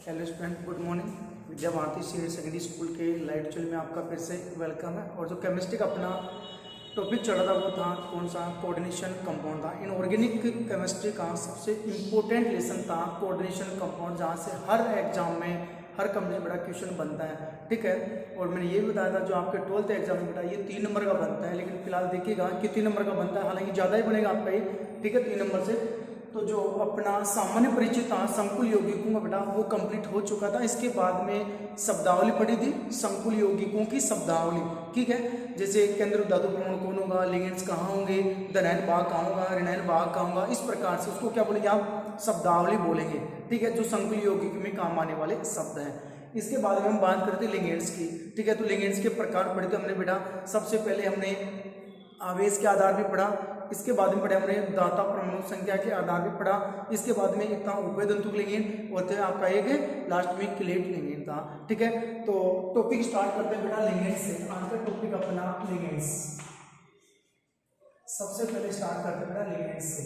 Hello student, good morning. Vidya Bharati senior secondary school के live actually में आपका फिर से वेलकम है। और जो केमिस्ट्री का अपना टॉपिक चल रहा था वो था कौन सा, कोऑर्डिनेशन कंपाउंड था। इन ऑर्गेनिक केमिस्ट्री का सबसे इम्पोर्टेंट लेसन था कोऑर्डिनेशन कंपाउंड, जहाँ से हर एग्जाम में हर कंपनी बड़ा क्वेश्चन बनता है, ठीक है। और मैंने ये भी बताया था जो आपके 12th एग्जाम में बेटा ये 3 नंबर का बनता है, लेकिन फिलहाल देखिएगा कितने नंबर का बनता है, हालांकि ज़्यादा ही बनेगा आपका ये, ठीक है, 3 नंबर से। तो जो अपना सामान्य परिचय था संकुल यौगिकों का बेटा वो कंप्लीट हो चुका था। इसके बाद में शब्दावली पढ़ी थी, संकुल यौगिकों की शब्दावली, ठीक है। जैसे केंद्र धातु परमाणु कौन होगा, लिगेंड्स कहाँ होंगे, दनायन भाग कहाँ होगा, ऋणायन भाग कहाँ होगा, इस प्रकार से उसको क्या बोलेंगे आप, शब्दावली बोलेंगे, ठीक है, जो संकुल यौगिक में काम आने वाले शब्द हैं। इसके बाद में हम बात करते हैं लिगेंड्स की, ठीक है। तो लिगेंड्स के प्रकार पढ़े थे हमने बेटा। सबसे पहले हमने आवेश के आधार पे पढ़ा, इसके बाद में पढ़ा हमने दाता परमाणु संख्या के आधार पे पढ़ा, इसके बाद में इतना उभयदंतुक लिगेंड और आपका एक लास्ट में क्लेट लिगेंड था, ठीक है। तो टॉपिक स्टार्ट करते हैं बेटा लिगेंड्स से। आज का टॉपिक अपना लिगेंड्स, सबसे पहले स्टार्ट करते हैं बेटा लिगेंड्स से,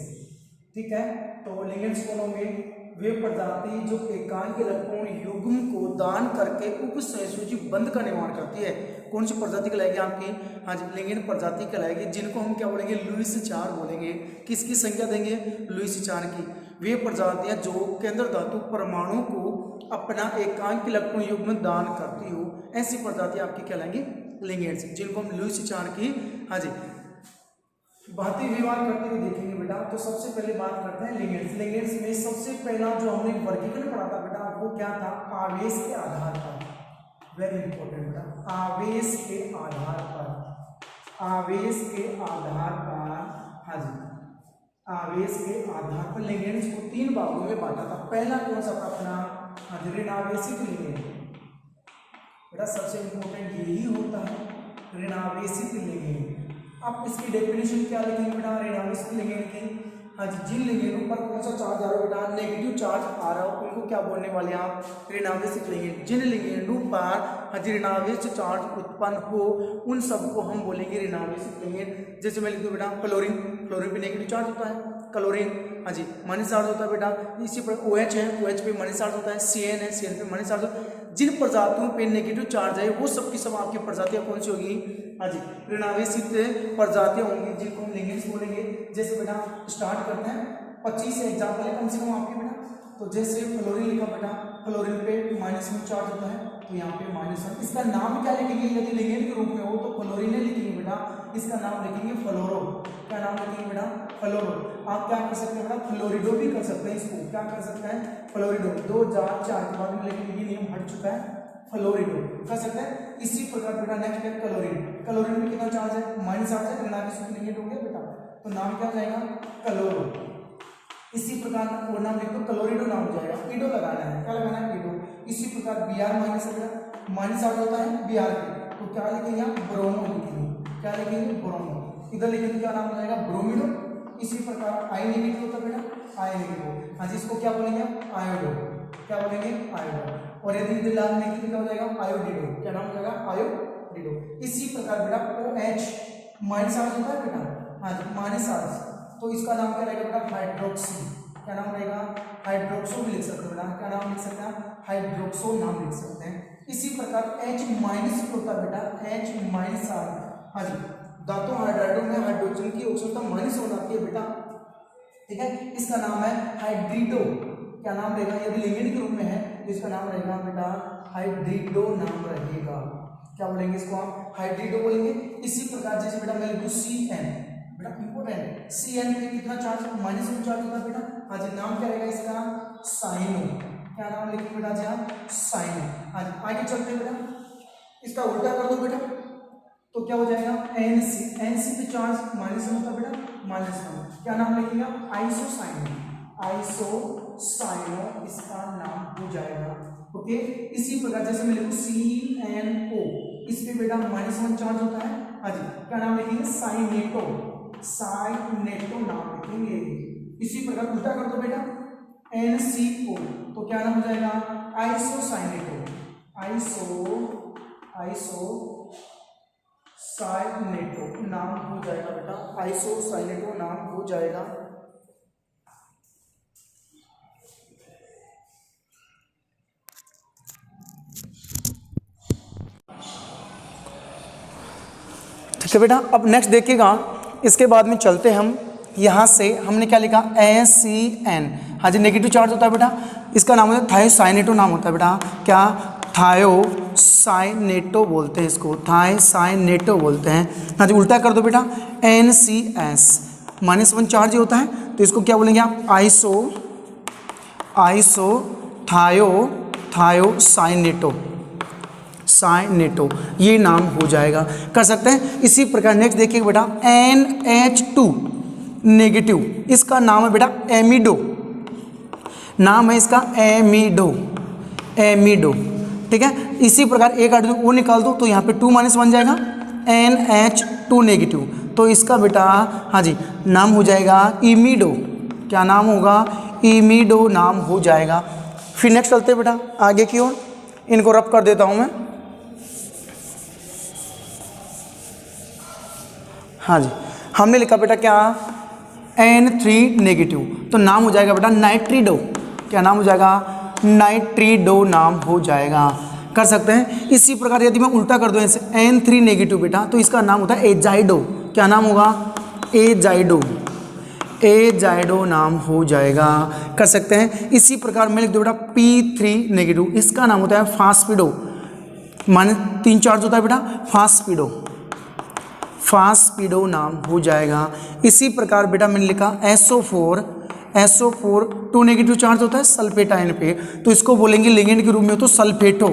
ठीक है। तो लिगेंड्स कौन होंगे, वे प्रजाति जो एकांक इलेक्ट्रॉन युग्म को दान करके उप सहसूची बंध का निर्माण करती है। कौन सी प्रजाति कहलाएगी आपकी, हाँ जी, लिगेंड प्रजाति कहलाएगी, जिनको हम क्या बोलेंगे, लुईस चार बोलेंगे। किसकी संख्या देंगे, लुईस चार की। वे प्रजातियां जो केंद्र धातु परमाणु को अपना एकांक इलेक्ट्रॉन युग्म में दान करती हो, ऐसी प्रजाति आपकी कहलाएंगी लिगेंड्स, जिनको हम लुईस चार की, हाँ जी, बातें व्यवहार करते हुए देखेंगे बेटा। तो सबसे पहले बात करते हैं लिगेंड्स। लिगेंड्स में सबसे पहला जो हमने वर्गीकरण पढ़ा था बेटा वो क्या था, आवेश के आधार पर। वेरी इंपॉर्टेंट बेटा, आवेश के आधार पर, आवेश के आधार पर, हाँ जी, आवेश के आधार पर लिगेंड्स को 3 भागों में बांटा था। पहला कौन सा था अपना, हाँ जी, ऋणावेशित लिगेंड बेटा, सबसे इंपॉर्टेंट यही होता है, ऋणावेशित लिगेंड। अब इसकी डेफिनेशन क्या लिखेंगे बेटा, ऋणावेशित लिगेंड की, हाँ जी, जिन लिगेंडों पर कौन सा चार्ज आ रहा हो बेटा, नेगेटिव चार्ज आ रहा हो, उनको क्या बोलने वाले हैं आप, ऋणावेशित लिगेंड। जिन लिगेंडों पर, हाँ जी, ऋणावेश चार्ज उत्पन्न हो उन सबको हम बोलेंगे ऋणावेशित लिगेंड। जैसे मैं लिख दूं बेटा क्लोरीन, क्लोरीन पे नेगेटिव चार्ज होता है, क्लोरीन, हाँ जी, माइनस चार्ज होता है बेटा। इसी पर OH है, OH पे माइनस चार्ज होता है, CN है, CN पे माइनस चार्ज होता है। जिन प्रजातियों पे नेगेटिव चार्ज है वो सब की सब आपकी प्रजातियां कौन सी होगी, हाँ जी, ऋणावेशित प्रजातियां होंगी, जिनको हम लिगेंड्स बोलेंगे। जैसे बेटा स्टार्ट करते हैं, 25 एग्जाम्पल है कम से कम आपके बेटा। तो जैसे फ्लोरीन लिखा बेटा, फ्लोरीन पे -1 चार्ज होता है, तो यहाँ पे -1। इसका नाम क्या लिखेंगे, यदि लिगेंड के रूप में हो तो फ्लोरीन लिखेंगे बेटा, इसका नाम लिखेंगे फ्लोरो। क्या नाम लिखेंगे बेटा, फ्लोरो। आप क्या कर सकते हैं बेटा, फ्लोरिडो भी कर सकते हैं, इसको क्या कर सकते हैं, फ्लोरिडो। 2004 के बाद में लेकिन ये नियम हट चुका है, फ्लोरिडो कर सकते हैं। इसी प्रकार बेटा नेक्स्ट है क्लोरीन। क्लोरीन में कितना चार्ज है, माइनस चार्ज है, ऋणावेशित लिगेंड हो गया बेटा, तो नाम क्या हो जाएगा, क्लोरो। इसी प्रकार वो नाम लिख दो, क्लोरिडो नाम हो जाएगा। ईडो लगाना है, क्या लगाना है, ईडो। इसी प्रकार Br माइनस है, माइनस चार्ज होता है Br पे, तो क्या लिखेंगे आप, ब्रोमो लिखेंगे। क्या लिखेंगे, ब्रोमो। इधर लिखेंगे क्या नाम हो जाएगा, ब्रोमिडो। इसी प्रकार आई नेगेटिव होता है बेटा, आई नेगेटिव, हाँ जी, इसको क्या बोलेंगे आप, आयोडो। क्या बोलेंगे, आयोडो। और यदि इधर लाल नेगेटिव क्या हो जाएगा, आयोडिडो। क्या नाम हो जाएगा, आयोडिडो। इसी प्रकार बेटा OH माइनस चार्ज होता है बेटा, हाँ जी, माइनस चार्ज, तो इसका नाम क्या रहेगा बेटा, हाइड्रोक्सी। क्या नाम रहेगा, हाइड्रोक्सो भी लिख सकते हैं बेटा। क्या नाम लिख सकते हैं, हाइड्रोक्सो नाम लिख सकते हैं। इसी प्रकार H माइनस होता है बेटा, H माइनस आर, हाँ जी, धातु हाइड्राइडों में हाइड्रोजन की ऑक्सीजन माइनस हो जाती है बेटा, ठीक है, इसका नाम है हाइड्रिडो। क्या नाम रहेगा, यदि लिगेंड के रूप में है तो इसका नाम रहेगा बेटा हाइड्रिडो नाम रहेगा। क्या बोलेंगे इसको आप, हाइड्रिडो बोलेंगे। इसी प्रकार जैसे बेटा मैं लिखूं CN, बेटा इंपॉर्टेंट, CN पे कितना चार्ज, -1 चार्ज होता है बेटा, हाँ जी, नाम क्या रहेगा इसका, साइनो। क्या नाम लिखेंगे बेटा जी आप, साइनो। हाँ जी, आगे चलते हैं बेटा, इसका उल्टा कर दो बेटा, तो क्या हो जाएगा, NC। NC पे चार्ज -1 होता है बेटा, -1। क्या नाम लिखेंगे आप, आइसोसाइनो। आइसोसाइनो इसका नाम हो जाएगा, ओके। इसी प्रकार जैसे मैं लिखूं CNO, इस पे बेटा -1 चार्ज होता है, हाँ जी, क्या नाम लिखेंगे, साइनेटो। साइनेटो नाम लिखेंगे। इसी प्रकार उल्टा कर दो बेटा, NCO, तो क्या नाम हो जाएगा, आइसोसाइनेटो। आइसोसाइनेटो नाम हो जाएगा बेटा, आइसोसाइनेटो नाम हो जाएगा। ठीक है बेटा। अब नेक्स्ट देखिएगा, इसके बाद में चलते हम यहाँ से, हमने क्या लिखा ACN, हाँ जी नेगेटिव चार्ज होता है बेटा, इसका नाम होता है थायोसाइनेटो नाम होता है बेटा, क्या थायोसाइनेटो बोलते हैं इसको, थायोसाइनेटो बोलते हैं। हाँ जी उल्टा कर दो बेटा, NCS -1 चार्ज होता है, तो इसको क्या बोलेंगे आप थायोसाइनेटो ये नाम हो जाएगा, कर सकते हैं। इसी प्रकार नेक्स्ट देखिए बेटा NH2 नेगेटिव, इसका नाम है बेटा एमिडो, नाम है इसका एमिडो, ठीक है। इसी प्रकार एक आठ वो निकाल दो तो यहाँ पे 2 - बन जाएगा, NH2 नेगेटिव, तो इसका बेटा हाँ जी नाम हो जाएगा इमिडो, क्या नाम होगा, इमिडो नाम हो जाएगा। फिर नेक्स्ट चलते हैं बेटा आगे की ओर, इनको रब कर देता हूँ मैं। हाँ जी हमने लिखा बेटा क्या N3 नेगेटिव, तो नाम हो जाएगा बेटा नाइट्रिडो, क्या नाम हो जाएगा, नाइट्रिडो नाम हो जाएगा, कर सकते हैं। इसी प्रकार यदि मैं उल्टा कर दूं ऐसे N3 नेगेटिव बेटा, तो इसका नाम होता है एजाइडो, क्या नाम होगा, एजाइडो नाम हो जाएगा, कर सकते हैं। इसी प्रकार मैं लिख दूं बेटा P3 नेगेटिव, इसका नाम होता है फास्फिडो, -3 चार्ज होता है बेटा, फास्फिडो नाम हो जाएगा। इसी प्रकार बेटा मैंने लिखा SO4 2 नेगेटिव चार्ज होता है सल्फेट आयन पे, तो इसको बोलेंगे लिगेंड के रूप में तो सल्फेटो,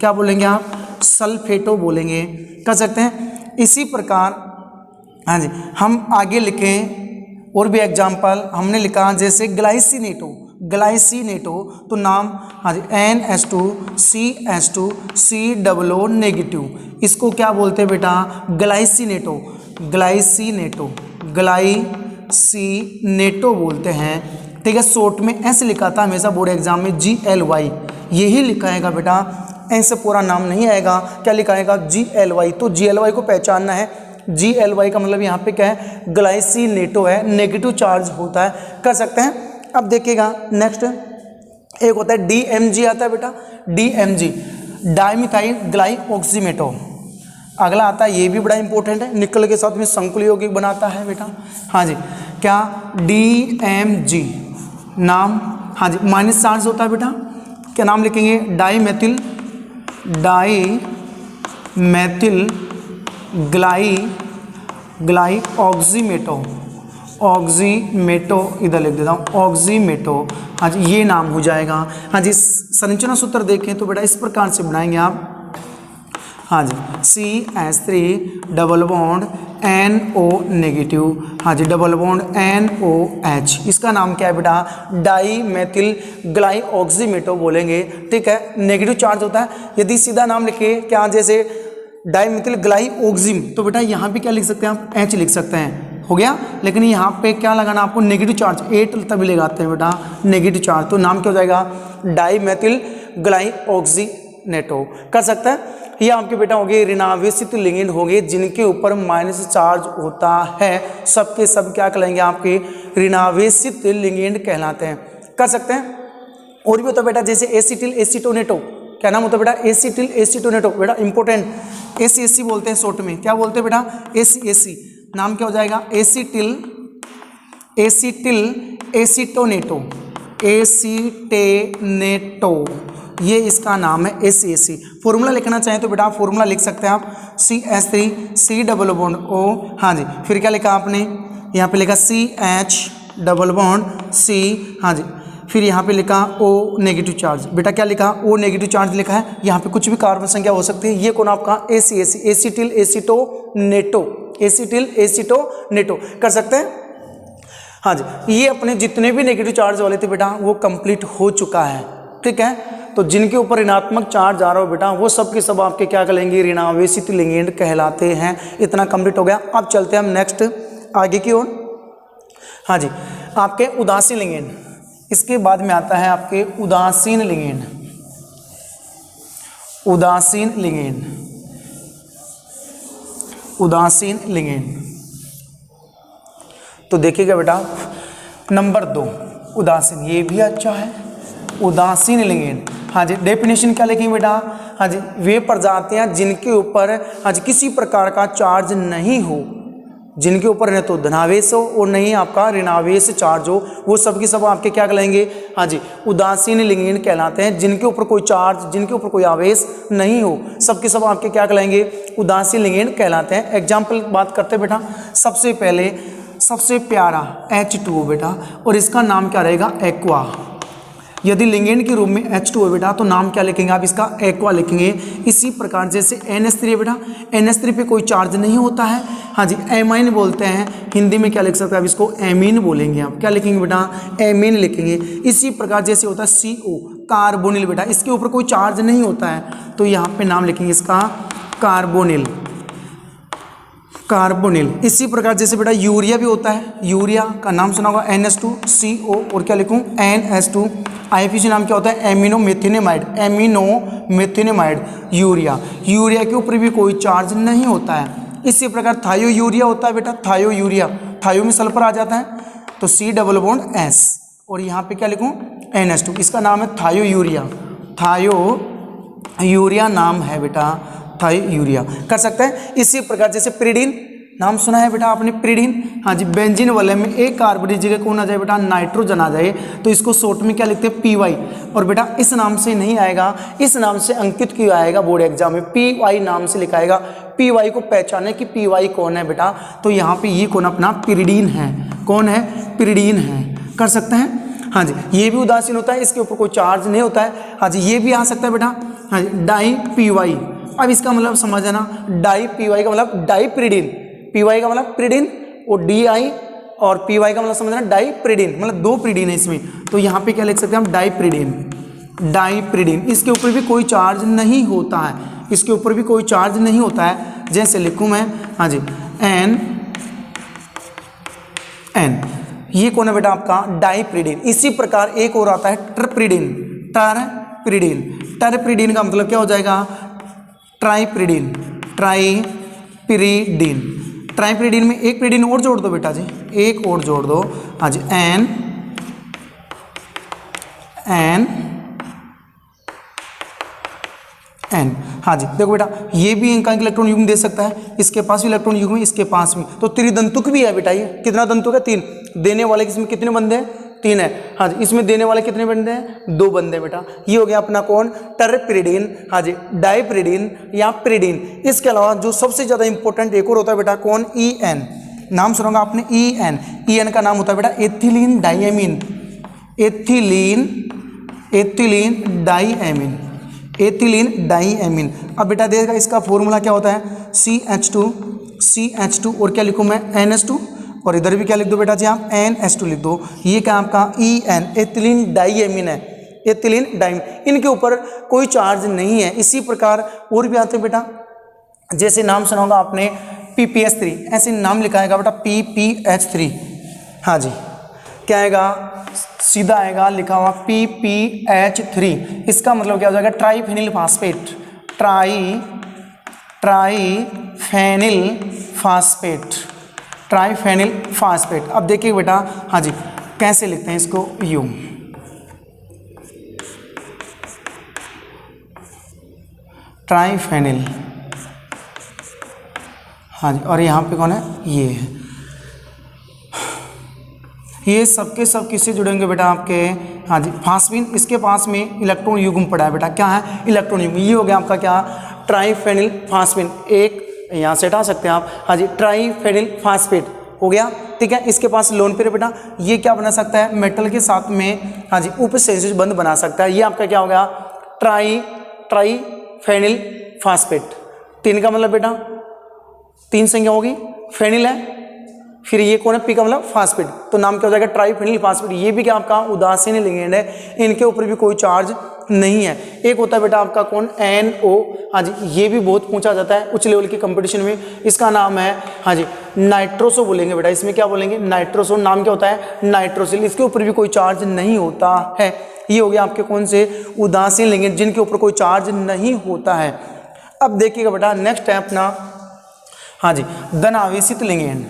क्या बोलेंगे आप, सल्फेटो बोलेंगे, कर सकते हैं। इसी प्रकार हाँ जी हम आगे लिखें और भी एग्जाम्पल, हमने लिखा जैसे ग्लाइसिनेटो, तो नाम हाँ जी NH2 CH2 COO नेगेटिव, इसको क्या बोलते हैं बेटा, ग्लाइसिनेटो बोलते हैं, ठीक है। शॉर्ट में ऐसे लिखा था हमेशा बोर्ड एग्जाम में GLY, यही लिखाएगा बेटा, ऐसे पूरा नाम नहीं आएगा, क्या लिखाएगा GLY, तो GLY को पहचानना है, GLY का मतलब यहाँ पे क्या है, ग्लाइसिनेटो है, नेगेटिव चार्ज होता है, कर सकते हैं। अब देखिएगा नेक्स्ट एक होता है DMG आता है बेटा, DMG डाइमिथाइल ग्लाइऑक्सीमेटो, अगला आता है, ये भी बड़ा इंपॉर्टेंट है, निकल के साथ में संकुल यौगिक बनाता है बेटा, हाँ जी क्या DMG नाम, हाँ जी माइनस चार्ज होता है बेटा, क्या नाम लिखेंगे, डाइमेथिल ग्लाइऑक्सीमेटो, इधर लिख देता हूँ ऑक्सीमेटो, हाँ जी ये नाम हो जाएगा। हाँ जी संरचना सूत्र देखें तो बेटा इस प्रकार से बनाएंगे आप, हाँ जी CH3 double bond NO negative, हाँ जी डबल बॉन्ड NOH, इसका नाम क्या है बेटा, डाइमेथिल ग्लाइऑक्सीमेटो बोलेंगे, ठीक है, नेगेटिव चार्ज होता है। यदि सीधा नाम लिखे क्या, जैसे डाइमेथिल ग्लाइऑक्सिम, तो बेटा यहाँ पे क्या लिख सकते हैं आप, H लिख सकते हैं, हो गया। लेकिन यहाँ पे क्या लगाना आपको, नेगेटिव चार्ज, 8 तभी लगाते हैं बेटा नेगेटिव चार्ज, तो नाम क्या हो जाएगा, डाइमेथिल ग्लाइऑक्सीनेटो, कर सकते हैं। ये आपके बेटा हो गए ऋणावेशित लिगेंड होंगे जिनके ऊपर माइनस चार्ज होता है, सबके सब क्या कहलाएंगे, आपके ऋणावेशित लिगेंड कहलाते हैं, कर सकते हैं। और भी होता बेटा जैसे एसिटिल एसिटोनेटो, क्या नाम होता है बेटा, एसिटिल एसिटोनेटो, बेटा इंपॉर्टेंट, ACAC बोलते हैं शॉर्ट में, क्या बोलते हैं बेटा, ACAC, नाम क्या हो जाएगा, एसिटिल एसिटोनेटो, ये इसका नाम है ACAC। फॉर्मूला लिखना चाहें तो बेटा आप फॉर्मूला लिख सकते हैं आप, CH3 C double bond O, हाँ जी फिर क्या लिखा आपने, यहाँ पे लिखा CH डबल बॉन्ड C, हाँ जी फिर यहाँ पे लिखा O नेगेटिव चार्ज, बेटा क्या लिखा, O नेगेटिव चार्ज लिखा है, यहाँ पे कुछ भी कार्बन संख्या हो सकती है, ये कौन आपका ACAC, एसिटिल एसिटोनेटो, कर सकते हैं। हाँ जी ये अपने जितने भी नेगेटिव चार्ज वाले थे बेटा वो कंप्लीट हो चुका है, ठीक है। तो जिनके ऊपर ऋणात्मक चार्ज आ रहा हो बेटा वो सब के सब आपके क्या कहलाएंगे, ऋणावेशित लिगेंड कहलाते हैं। इतना कंप्लीट हो गया। अब चलते हैं हम नेक्स्ट आगे की ओर। हाँ जी आपके उदासीन लिगेंड, इसके बाद में आता है आपके उदासीन लिगेंड। तो देखिएगा बेटा नंबर 2 उदासीन, ये भी अच्छा है, उदासीन लिगेंड। हाँ जी डेफिनेशन क्या लिखेंगे बेटा, हाँ जी वे प्रजातियां जिनके ऊपर हाँ जी किसी प्रकार का चार्ज नहीं हो, जिनके ऊपर न तो धनावेश हो और नहीं आपका ऋणावेश चार्ज हो, वो सब की सब आपके क्या कहलाएंगे, हाँ जी उदासीन लिंगेन कहलाते हैं। जिनके ऊपर कोई चार्ज, जिनके ऊपर कोई आवेश नहीं हो, सब के सब आपके क्या कहलाएंगे, उदासीन लिंगेन कहलाते हैं। एग्जाम्पल बात करते हैं बेटा, सबसे पहले सबसे प्यारा H2O बेटा, और इसका नाम क्या रहेगा, एक्वा। यदि लिंगेन के रूप में H2O बेटा तो नाम क्या लिखेंगे आप, इसका एक्वा लिखेंगे। इसी प्रकार जैसे NH3 बेटा, NH3 पे कोई चार्ज नहीं होता है, हाँ जी एमाइन बोलते हैं, हिंदी में क्या लिख सकते हैं आप, इसको एमीन बोलेंगे। आप क्या लिखेंगे बेटा, एमीन लिखेंगे। इसी प्रकार जैसे होता है CO कार्बोनिल बेटा, इसके ऊपर कोई चार्ज नहीं होता है तो यहाँ पे नाम लिखेंगे इसका कार्बोनिल, कार्बोनिल। इसी प्रकार जैसे बेटा यूरिया भी होता है, यूरिया का नाम सुना होगा NH2CO, और क्या लिखूँ NH2। IUPAC नाम क्या होता है, एमिनो मेथिनेमाइड, एमिनो मेथिनेमाइड यूरिया। यूरिया के ऊपर भी कोई चार्ज नहीं होता है। इसी प्रकार थायो यूरिया होता है बेटा, थायो यूरिया, थायो में सल्फर आ जाता है तो C डबल बॉन्ड S, और यहाँ पे क्या लिखूँ NH2, इसका नाम है थायो यूरिया, थायो यूरिया नाम है बेटा, थायो यूरिया कर सकते हैं। इसी प्रकार जैसे पिरिडीन, नाम सुना है बेटा आपने पिरिडीन, हाँ जी बेंजीन वाले में एक कार्बन की जगह कौन आ जाए बेटा, नाइट्रोजन आ जाए तो इसको शॉर्ट में क्या लिखते हैं PY, और बेटा इस नाम से नहीं आएगा, इस नाम से अंकित क्यों आएगा बोर्ड एग्जाम में, PY नाम से लिखा आएगा। PY को पहचाने कि PY कौन है बेटा, तो यहाँ पे ये कौन अपना पिरिडीन है, कौन है, पिरिडीन है, कर सकते हैं। हाँ जी ये भी उदासीन होता है, इसके ऊपर कोई चार्ज नहीं होता है। हाँ जी ये भी आ सकता है बेटा, हाँ जी डाई PY। अब इसका मतलब समझ आना, डाई PY का मतलब डाईपिरिडीन, PY का मतलब पिरिडीन, और DI और PY का मतलब समझना डाईपिरिडीन, मतलब दो पिरिडीन है इसमें, तो यहाँ पे क्या लिख सकते हैं हम, डाईपिरिडीन, डाईपिरिडीन। इसके ऊपर भी कोई चार्ज नहीं होता है, इसके ऊपर भी कोई चार्ज नहीं होता है। जैसे लिखूँ मैं, हाँ जी N, ये कौन है बेटा आपका, डाईपिरिडीन। इसी प्रकार एक और आता है टरपिरिडीन, टरपिरिडीन, टरपिरिडीन का मतलब क्या हो जाएगा, ट्राईपिरिडीन, ट्राईपिरिडीन। ट्राईपिरिडीन में एक पिरिडीन और जोड़ दो बेटा जी, एक और जोड़ दो, हाँ जी N, हाँ जी देखो बेटा ये भी इनका इलेक्ट्रॉन युग्म दे सकता है, इसके पास भी इलेक्ट्रॉन युग्म है, इसके पास भी, तो त्रिदंतुक भी है बेटा। ये कितना दंतुक है, 3। देने वाले इसमें कितने बंदे हैं, 3 है। हाँ जी इसमें देने वाले कितने बंदे हैं, 2 बंदे बेटा। ये हो गया अपना कौन, टरपिरिडीन, हाँ जी डाईपिरिडीन या पिरिडीन। इसके अलावा जो सबसे ज़्यादा इंपॉर्टेंट एक और होता है बेटा, कौन, EN, नाम सुनोगा आपने EN का नाम होता है बेटा एथिलीन डाईएमीन, एथिलीन डाईएमीन, एथिलीन डाईएमीन। अब बेटा देगा इसका फॉर्मूला क्या होता है, CH2 और क्या लिखूँ मैं, NH2, और इधर भी क्या लिख दो बेटा जी आप, NH2 लिख दो। ये क्या आपका EN, एथिलीन डाईएमीन है, एथिलीन डाईएमीन। इनके ऊपर कोई चार्ज नहीं है। इसी प्रकार और भी आते हैं बेटा, जैसे नाम सुना होगा आपने PPH3, ऐसे नाम लिखा आएगा बेटा PPH3, हाँ जी क्या आएगा, सीधा आएगा लिखा हुआ PPH3। इसका मतलब क्या हो जाएगा, ट्राईफेनिल फास्फेट, ट्राईफेनिल फास्फेट, ट्राईफेनिल फास्फेट। अब देखिए बेटा, हाँ जी कैसे लिखते हैं इसको, यूं, ट्राईफेनिल, हाँ जी, और यहाँ पे कौन है, ये है। ये सबके सब किससे जुड़ेंगे बेटा आपके, हाँ जी फास्फीन। इसके पास में इलेक्ट्रॉन युग्म पड़ा है बेटा, क्या है, इलेक्ट्रॉन युग्म। ये हो गया आपका क्या, ट्राईफेनिल फास्फीन। एक यहाँ से हटा सकते हैं आप, हाँ जी ट्राईफेनिल फास्फेट हो गया, ठीक है। इसके पास लोन पेयर बेटा, ये क्या बना सकता है, मेटल के साथ में, हाँ जी उपसंयोजक बंध बना सकता है। ये आपका क्या हो गया, ट्राईफेनिल फास्फेट। 3 का मतलब बेटा 3 संख्या होगी, फेनिल है, फिर ये कौन है, पी का मतलब फास्फेट, तो नाम क्या हो जाएगा, ट्राईफेनिल फास्फेट। ये भी क्या आपका उदासीन लिगेंड है, इनके ऊपर भी कोई चार्ज नहीं है। एक होता है बेटा आपका कौन, NO, हाँ जी ये भी बहुत पूछा जाता है उच्च लेवल की कंपटीशन में। इसका नाम है, हाँ जी नाइट्रोसो बोलेंगे बेटा, इसमें क्या बोलेंगे, नाइट्रोसो। नाम क्या होता है, नाइट्रोसिल। इसके ऊपर भी कोई चार्ज नहीं होता है। ये हो गया आपके कौन से, उदासीन लिगेंड, जिनके ऊपर कोई चार्ज नहीं होता है। अब देखिएगा बेटा नेक्स्ट है अपना, हाँ जी धनावेशित लिगेंड।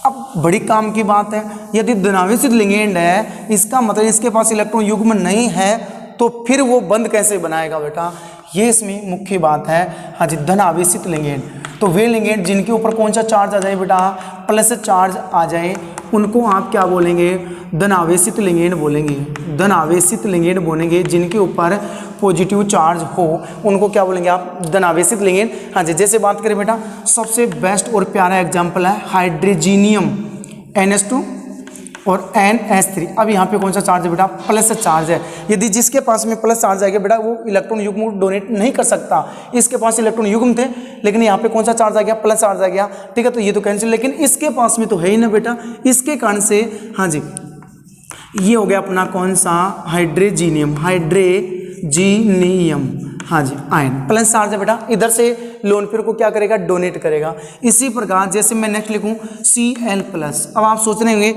अब बड़ी काम की बात है, यदि धनावेशित लिगेंड है, इसका मतलब इसके पास इलेक्ट्रॉन युग्म नहीं है, तो फिर वो बंध कैसे बनाएगा बेटा। ये इसमें मुख्य बात है। हाँ जी, धन आवेशित लिगेंड, तो वे लिगेंड जिनके ऊपर कौन सा चार्ज आ जाए बेटा, प्लस चार्ज आ जाए, उनको आप क्या बोलेंगे, धन आवेशित लिगेंड बोलेंगे। धन आवेशित लिगेंड बोलेंगे, जिनके ऊपर पॉजिटिव चार्ज हो उनको क्या बोलेंगे आप, धन आवेशित लिगेंड। हाँ जी, जैसे बात करें बेटा, सबसे बेस्ट और प्यारा एग्जाम्पल है हाइड्रोजीनियम NH2 और NH3। अब यहाँ पे कौन सा चार्ज है बेटा, प्लस चार्ज है। यदि जिसके पास में प्लस चार्ज आएगा बेटा, वो इलेक्ट्रॉन युग्म डोनेट नहीं कर सकता। इसके पास इलेक्ट्रॉन युग्म थे, लेकिन यहाँ पे कौन सा चार्ज आ गया, प्लस चार्ज आ गया। ठीक है, तो ये तो कैंसिल, लेकिन इसके पास में तो है ही ना बेटा, इसके कारण से हाँ जी ये हो गया अपना कौन सा, हाइड्रोजीनियम, हाइड्रोजीनियम। हाँ जी, आयन प्लस चार्ज है बेटा, इधर से लोन पेयर को क्या करेगा, डोनेट करेगा। इसी प्रकार जैसे मैं नेक्स्ट लिखूं Cl+। अब आप सोच रहे होंगे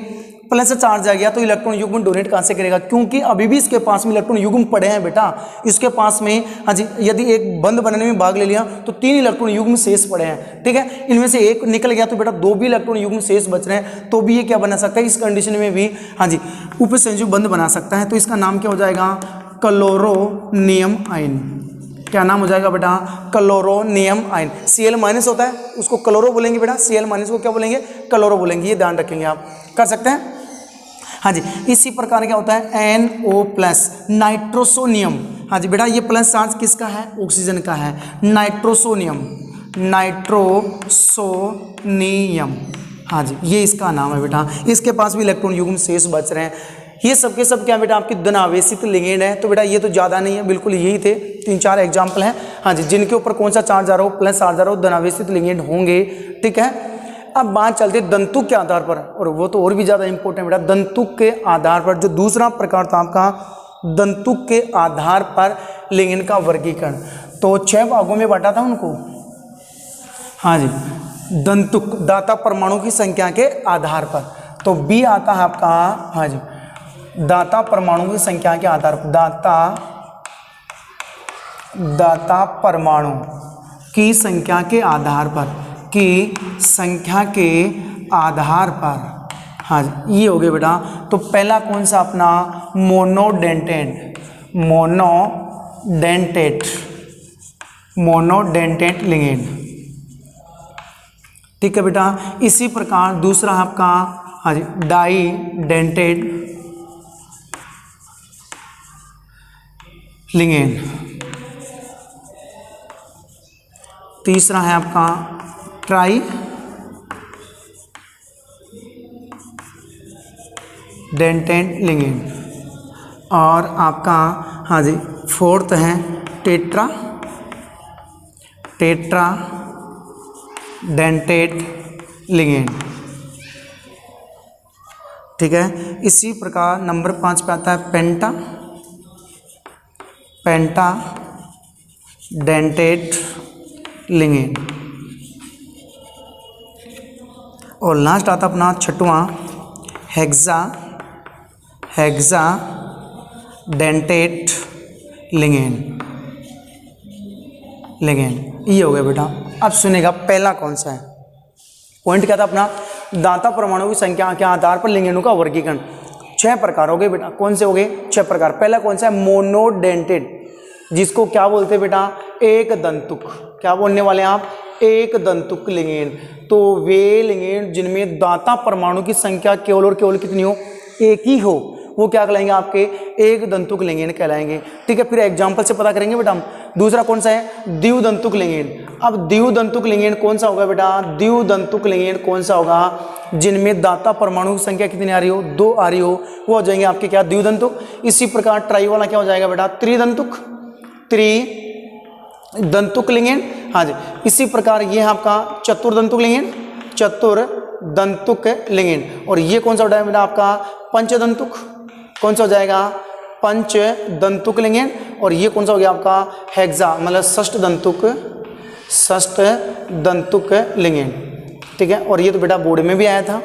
प्लस चार्ज आ गया तो इलेक्ट्रॉन युग्म डोनेट कहाँ से करेगा, क्योंकि अभी भी इसके पास में इलेक्ट्रॉन युग्म पड़े हैं बेटा। इसके पास में हाँ जी, यदि एक बंद बनने में भाग ले लिया तो 3 इलेक्ट्रॉन युग्म शेष पड़े हैं। ठीक है, इनमें से एक निकल गया तो बेटा 2 भी इलेक्ट्रॉन युग्म शेष बच रहे हैं, तो भी ये क्या बना सकता है, इस कंडीशन में भी हाँ जी उपसंयुज बंद बना सकता है। तो इसका नाम क्या हो जाएगा, क्लोरोनियम आयन। क्या नाम हो जाएगा बेटा, क्लोरोनियम आयन। Cl- होता है, उसको क्लोरो बोलेंगे बेटा, Cl- को क्या बोलेंगे, क्लोरो बोलेंगे। ये ध्यान रखेंगे, आप कर सकते हैं। हाँ जी, इसी प्रकार क्या होता है NO+, नाइट्रोसोनियम। हाँ जी बेटा, ये प्लस चार्ज किसका है, ऑक्सीजन का है, नाइट्रोसोनियम, नाइट्रोसोनियम। हाँ जी, ये इसका नाम है बेटा। इसके पास भी इलेक्ट्रॉन युग्म शेष बच रहे हैं। ये सब के सब क्या बेटा, आपके धन आवेशित लिगेंड है। तो बेटा ये तो ज़्यादा नहीं है, बिल्कुल यही थे 3-4 एग्जाम्पल हैं। हाँ जी, जिनके ऊपर कौन सा चार्ज आ रहा हो, प्लस चार्ज आ रहा हो, धन आवेशित लिगेंड होंगे। ठीक है, अब बात चलती है दंतुक के आधार पर, और वो तो और भी ज़्यादा इंपॉर्टेंट बेटा। दंतुक के आधार पर जो दूसरा प्रकार था आपका, दंतुक के आधार पर लिगेंड का वर्गीकरण, तो 6 भागों में बांटा था उनको। हाँ जी, दंतुक, दाता परमाणु की संख्या के आधार पर। तो बी आता है आपका, हाँ जी, दाता परमाणु की संख्या के आधार पर, दाता परमाणु की संख्या के आधार पर, की संख्या के आधार पर। हाँ जी, ये हो गए बेटा। तो पहला कौन सा अपना, मोनोडेंटेट, मोनोडेंटेट लिगेंड। ठीक है बेटा, इसी प्रकार दूसरा आपका हाँ जी, डाईडेंटेट लिगेंड। तीसरा है आपका ट्राई डेंटेट लिगेंड, और आपका हाँ जी फोर्थ है टेट्रा डेंटेट लिगेंड। ठीक है, इसी प्रकार नंबर 5 पे आता है पेंटा डेंटेट लिगेंड, और लास्ट आता अपना 6वां हेक्सा डेंटेट लिगेंड। ये हो गया बेटा। अब सुनेगा पहला कौन सा है, पॉइंट क्या था अपना, दाता परमाणु की संख्या के आधार पर लिगेंडों का वर्गीकरण। 6 प्रकार हो गए बेटा। कौन से हो गए, 6 प्रकार। पहला कौन सा है, मोनोडेंटेट, जिसको क्या बोलते हैं बेटा, एक दंतुक। क्या बोलने वाले हैं आप, एक दंतुक लिगेंड। तो वे लिगेंड जिनमें दाता परमाणु की संख्या केवल और केवल कितनी हो, एक ही हो, वो क्या कहलाएंगे, आपके एक दंतुक लिगेंड कहलाएंगे। ठीक है, फिर एग्जांपल से पता करेंगे बेटा हम। दूसरा कौन सा है, द्विदंतुक लिगेंड। अब द्विदंतुक लिगेंड कौन सा होगा बेटा, द्विदंतुक लिगेंड कौन सा होगा, जिनमें दाता परमाणु की संख्या कितनी आ रही हो, 2 आ रही हो, वो हो जाएंगे आपके क्या, द्विदंतुक। इसी प्रकार ट्राई वाला क्या हो जाएगा बेटा, त्रिदंतुक लिगेंड। हाँ जी, इसी प्रकार ये है आपका चतुर्दंतुक लिगेंड, चतुर्दंतुक लिगेंड। और ये कौन सा हो जाएगा बेटा आपका, पंचदंतुक। कौन सा हो जाएगा, पंचदंतुक लिगेंड। और ये कौन सा हो गया आपका, हेक्सा, मतलब षष्ठदंतुक लिगेंड। ठीक है, और ये तो बेटा बोर्ड में भी आया था।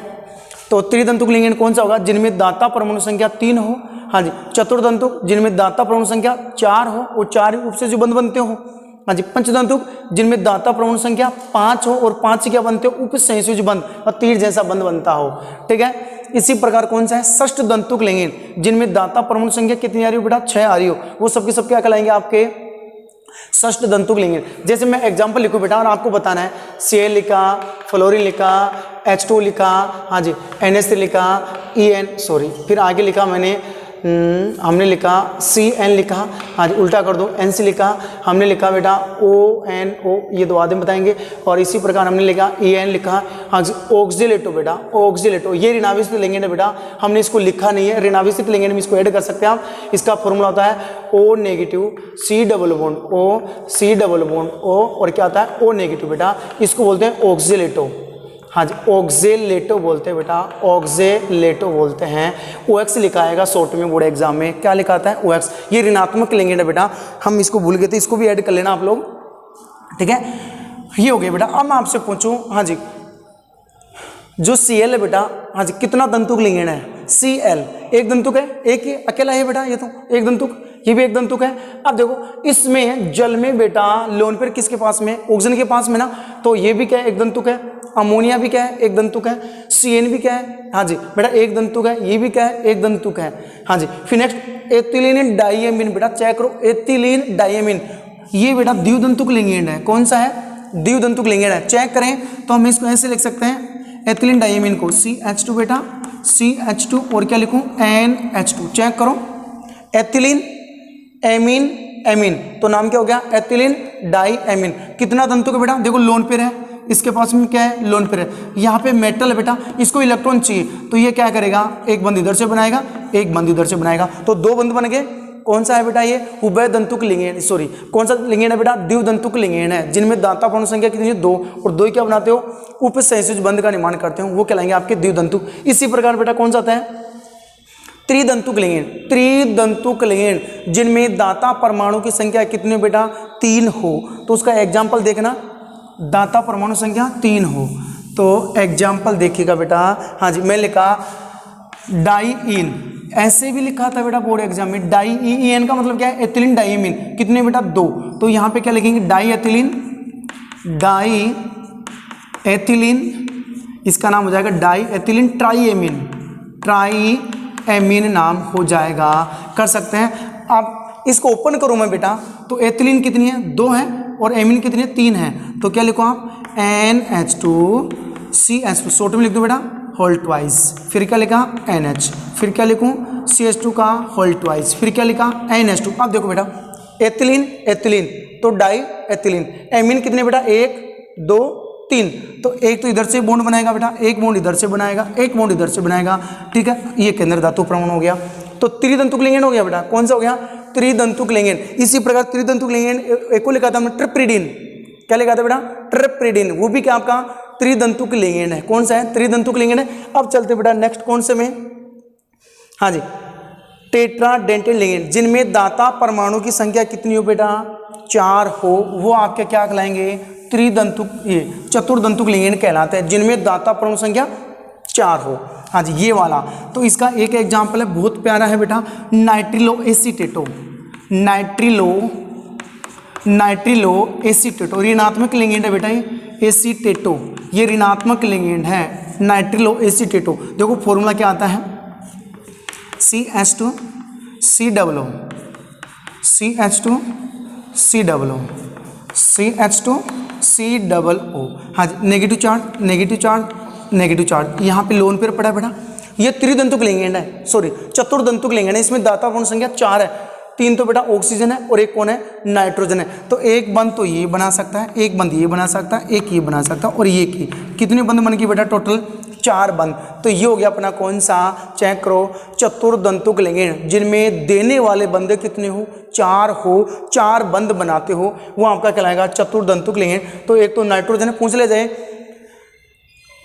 तो त्रिदंतुक लिगेंड कौन सा होगा, जिनमें दाता परमाणु संख्या 3 हो। हाँ जी, चतुर्दंतुक, जिनमें दाता परमाणु संख्या 4 हो और 4 रूप से जो बंध बनते हो। हाँ जी, पंचदंतुक, जिनमें दाता परमाणु संख्या 5 हो और 5 से क्या बनते हो, उपसंयोज बंध और तीर जैसा बंध बनता हो। ठीक है, इसी प्रकार कौन सा है, षष्ठदंतुक लिगेंड, जिनमें दाता परमाणु संख्या कितनी आ रही हो बेटा, 6 आ रही हो, वो सबके सब क्या कहलाएंगे आपके षष्ठ दंतुक लिंगेन। जैसे मैं एग्जांपल लिखूं बेटा और आपको बताना है, Cl लिखा, फ्लोरीन लिखा, H2 लिखा, हाँ जी, NH3 लिखा, फिर आगे लिखा मैंने हमने लिखा Cn लिखा, हाँ जी, उल्टा कर दो, Nc लिखा, हमने लिखा बेटा ONO, ये दो आदमी बताएंगे, और इसी प्रकार हमने लिखा En लिखा, हाँ जी, ऑक्सीलेटो बेटा, ऑक्सीलेटो, ये ऋणाविष्ट लिंगेन है बेटा, हमने इसको लिखा नहीं है, ऋणाविष्ट लिंगेन में इसको ऐड कर सकते हैं आप। इसका फॉर्मूला होता है O negative C double bond O और क्या होता है O नेगेटिव बेटा, इसको बोलते हैं ऑक्सीलेटो, हाँ जी, ऑक्जेलेटो बोलते हैं बेटा, ऑक्जेलेटो बोलते हैं। OX लिखा आएगा शॉर्ट में बोर्ड एग्जाम में, क्या लिखा आता है OX, ये ऋणात्मक लिंगेन है बेटा, हम इसको भूल गए थे, इसको भी ऐड कर लेना आप लोग, ठीक है। ये हो गया बेटा। अब मैं आपसे पूछूं, हाँ जी, जो Cl है बेटा, हाँ जी, कितना दंतुक लिंगेन है? Cl एक दंतुक है, एक ही अकेला है बेटा, ये तो एक दंतुक, ये भी एक दंतुक है। अब देखो इसमें जल में बेटा लोन पेयर किसके पास में, ऑक्सीजन के पास में ना, तो ये भी क्या है, एक दंतुक है। अमोनिया भी क्या है, एक दंतुक है। Cn भी क्या है, हाँ जी बेटा, एक दंतुक है। ये भी क्या है, एक दंतुक है, हाँ जी। फिर नेक्स्ट एथिलीन डाइएमीन बेटा, चेक करो, एथिलीन डाइएमीन, ये बेटा द्विदंतुक लिंगेन है। कौन सा है? द्विदंतुक लिंगेन है। चेक करें तो हम इसको ऐसे लिख सकते हैं, एथिलीन डाइएमीन को CH2 बेटा, CH2 और क्या लिखूं, NH2। चेक करो, एथिलीन एमीन एमीन, तो नाम क्या हो गया, एथिलीन डाइएमीन। कितना दंतुक है बेटा, देखो लोन पेयर है, इसके पास में क्या है, लोन पेयर है। यहाँ पे मेटल है बेटा, इसको इलेक्ट्रॉन चाहिए, तो ये क्या करेगा, एक बंद इधर से बनाएगा, एक बंद इधर से बनाएगा, तो दो बंद बन गए। कौन सा है बेटा, ये उभय दंतुक लिंगेन, सॉरी कौन सा लिंगेन है बेटा, द्विदंतुक लिंगेन है, जिनमें दाता परमाणु संख्या कितनी है, 2, और 2 क्या बनाते हो, उपसंयोजी बंध का निर्माण करते हो, वो कहलाएंगे आपके द्विदंतुक। इसी प्रकार बेटा कौन सा आता है, त्रिदंतुक लिंगेन, त्रिदंतुक लिंगेन, जिनमें दाता परमाणु की संख्या कितनी बेटा, 3 हो। तो उसका एग्जाम्पल देखना, दाता परमाणु संख्या 3 हो, तो एग्जाम्पल देखिएगा बेटा, हाँ जी, मैं लिखा डाइईन, ऐसे भी लिखा था बेटा बोर्ड एग्जाम में, डाइईन का मतलब क्या है, एथिलीन डाइएमीन, कितने बेटा, 2, तो यहाँ पे क्या लिखेंगे, डाई एथिलीन, इसका नाम हो जाएगा डाई एथिलीन ट्राइएमीन, ट्राइएमीन नाम हो जाएगा, कर सकते हैं आप। इसको ओपन करूँ मैं बेटा, तो एथिलीन कितनी है, 2 है, और एमीन कितनी है, 3 है, तो क्या लिखो आप, NH2CH2, शॉर्ट में लिख दो बेटा होल ट्वाइस, फिर क्या लिखा NH, फिर क्या लिखूं CH2 का होल ट्वाइस, फिर क्या लिखा NH2। अब देखो बेटा, एथिलीन एथिलीन तो डाई एथिलीन, एमीन कितने बेटा, 1 2 3, तो एक तो इधर से बॉन्ड बनाएगा बेटा, एक बॉन्ड इधर से बनाएगा, एक बॉन्ड इधर से बनाएगा, ठीक है, ये केंद्र धातु परमाणु हो गया, तो त्रिदंतुक लिंगेन हो गया बेटा। कौन सा हो गया, त्रिदंतुक लिंगेन। इसी प्रकार त्रिदंतुक लिंगेन एक को लिखा था हमने ट्रिप्रिडीन, क्या लिखा था बेटा, ट्रिप्रिडीन, वो भी क्या आपका त्रिदंतुक लिंगेन है। कौन सा है, त्रिदंतुक लिंगेन है। अब चलते बेटा नेक्स्ट कौन से में, हाँ जी, टेट्राडेंटेड लिंगेन, जिनमें दाता परमाणु की संख्या कितनी हो बेटा, 4 हो, वो आपके क्या कहलाएंगे, त्रिदंतुक, ये चतुर्दंतुक लिंगेन कहलाते हैं, जिनमें दाता परमाणु संख्या 4 हो, हाँ जी, ये वाला। तो इसका एक एग्जाम्पल है, बहुत प्यारा है बेटा, नाइट्रिलो एसीटेटो, नाइट्रिलो एसीटेटो, ऋणात्मक लिंगेन है बेटा, ये एसीटेटो, ये ऋणात्मक लिंगेन है, नाइट्रिलो एसीटेटो। देखो फॉर्मूला क्या आता है, CH2 COO, CH2 COO, CH2 COO, हाँ जी, negative charge negative charge negative charge, यहाँ पे लोन पेयर पड़ा है बेटा। ये त्रिदंतुक लिंगेन है, सॉरी चतुर्दंतुक लिंगेन है, इसमें दाता परमाणु संख्या 4 है, 3 तो बेटा ऑक्सीजन है और एक कौन है, नाइट्रोजन है। तो एक बंद तो ये बना सकता है, एक बंद ये बना सकता है, एक ये बना सकता है, और ये की कितने बंद बन गए बेटा, टोटल 4 बंद। तो ये हो गया अपना कौन सा, चेक करो, चतुर्दंतुक लिंगेन, जिनमें देने वाले बंद कितने हो, 4 हो, 4 बंद बनाते हो, वो आपका कहलाएगा चतुर्दंतुक लिंगेन। तो एक तो नाइट्रोजन है, पूछ ले जाए,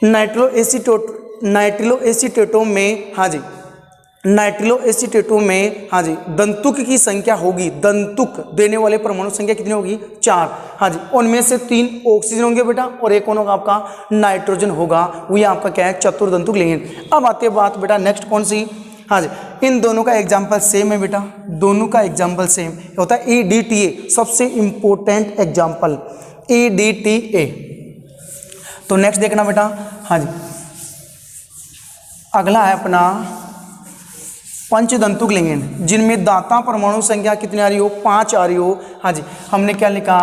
नाइट्रिलो एसीटेटो में, हाँ जी, नाइट्रिलो एसीटेटो में, हाँ जी, दंतुक की संख्या होगी, दंतुक देने वाले परमाणु संख्या कितनी होगी, 4, हाँ जी, उनमें से 3 ऑक्सीजन होंगे बेटा, और एक कौन होगा आपका, नाइट्रोजन होगा, वो आपका क्या है, चतुर्दंतुक लिंगेन। अब आते बात बेटा नेक्स्ट कौन सी, हाँ जी, इन दोनों का एग्जाम्पल सेम है बेटा, दोनों का एग्जाम्पल सेम होता है, EDTA, सबसे इंपॉर्टेंट एग्जाम्पल EDTA। तो नेक्स्ट देखना बेटा, हाँ जी, अगला है अपना पंचदंतुक लिंगेंड जिनमें दाता परमाणु संख्या कितनी आ रही हो, 5 आ रही हो। हाँ जी, हमने क्या लिखा,